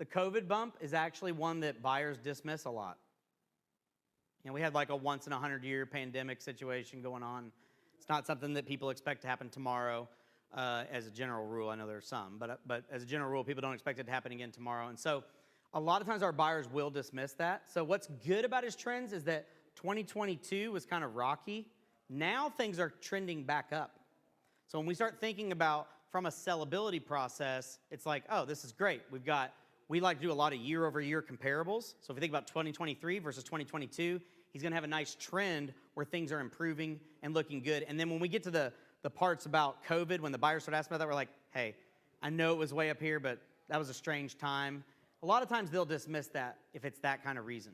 the COVID bump is actually one that buyers dismiss a lot. You know, we had like a once in a 100-year pandemic situation going on. It's not something that people expect to happen tomorrow as a general rule. I know there are some, but as a general rule, people don't expect it to happen again tomorrow. And so a lot of times our buyers will dismiss that. So what's good about his trends is that 2022 was kind of rocky. Now things are trending back up. So when we start thinking about from a sellability process, it's like, oh, this is great. We like to do a lot of year-over-year comparables. So if you think about 2023 versus 2022, he's going to have a nice trend where things are improving and looking good. And then when we get to the parts about COVID, when the buyers start asking about that, we're like, hey, I know it was way up here, but that was a strange time. A lot of times they'll dismiss that if it's that kind of reason.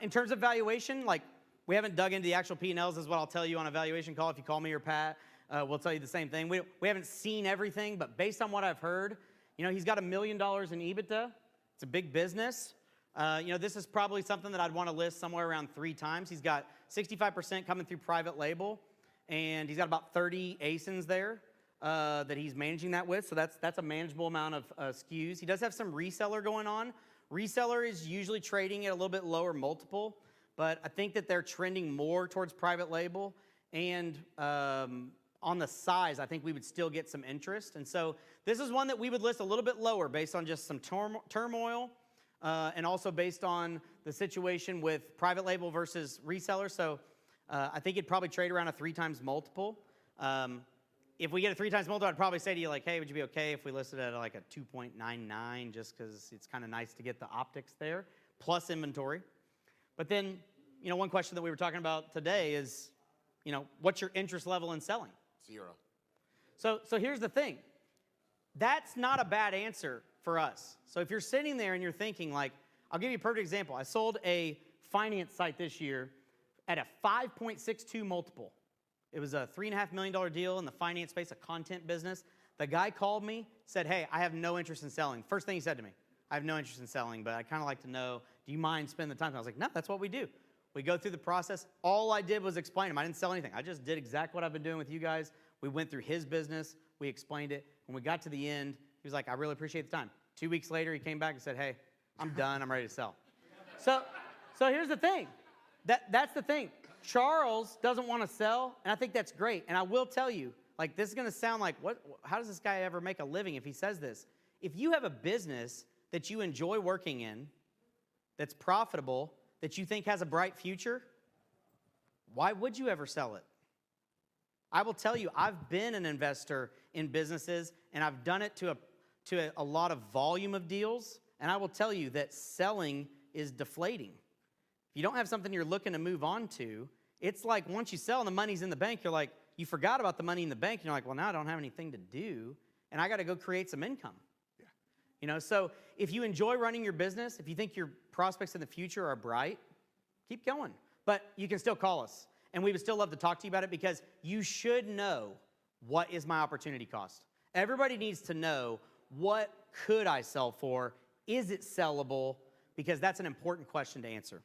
In terms of valuation, like we haven't dug into the actual P&Ls, is what I'll tell you on a valuation call. If you call me or Pat, we'll tell you the same thing. We haven't seen everything, but based on what I've heard, you know, he's got $1 million in EBITDA. It's a big business. You know, this is probably something that I'd want to list somewhere around 3 times. He's got 65% coming through private label, and he's got about 30 ASINs there that he's managing that with. So that's a manageable amount of SKUs. He does have some reseller going on. Reseller is usually trading at a little bit lower multiple, but I think that they're trending more towards private label. And on the size, I think we would still get some interest. And so this is one that we would list a little bit lower based on just some turmoil and also based on the situation with private label versus reseller. So I think it'd probably trade around a 3 times multiple. If we get a 3 times multiple, I'd probably say to you, like, hey, would you be okay if we listed it at like a 2.99 just because it's kind of nice to get the optics there, plus inventory. But then, you know, one question that we were talking about today is, you know, what's your interest level in selling? 0. So here's the thing. That's not a bad answer for us. So if you're sitting there and you're thinking, like, I'll give you a perfect example. I sold a finance site this year at a 5.62 multiple. It was a $3.5 million deal in the finance space, a content business. The guy called me, said, hey, I have no interest in selling. First thing he said to me, I have no interest in selling, but I kind of like to know, do you mind spending the time? And I was like, no, that's what we do. We go through the process. All I did was explain him. I didn't sell anything. I just did exactly what I've been doing with you guys. We went through his business. We explained it. When we got to the end, he was like, I really appreciate the time. 2 weeks later, he came back and said, hey, I'm done. I'm ready to sell. So here's the thing. That's the thing. Charles doesn't want to sell, and I think that's great. And I will tell you, like, this is going to sound like, how does this guy ever make a living if he says this? If you have a business that you enjoy working in, that's profitable, that you think has a bright future, why would you ever sell it? I will tell you, I've been an investor in businesses, and I've done it to a lot of volume of deals, and I will tell you that selling is deflating. If you don't have something you're looking to move on to, it's like once you sell and the money's in the bank, you're like, you forgot about the money in the bank, and you're like, well, now I don't have anything to do, and I got to go create some income. Yeah. You know, so if you enjoy running your business, if you think your prospects in the future are bright, keep going. But you can still call us, and we would still love to talk to you about it because you should know, what is my opportunity cost? Everybody needs to know, what could I sell for? Is it sellable? Because that's an important question to answer.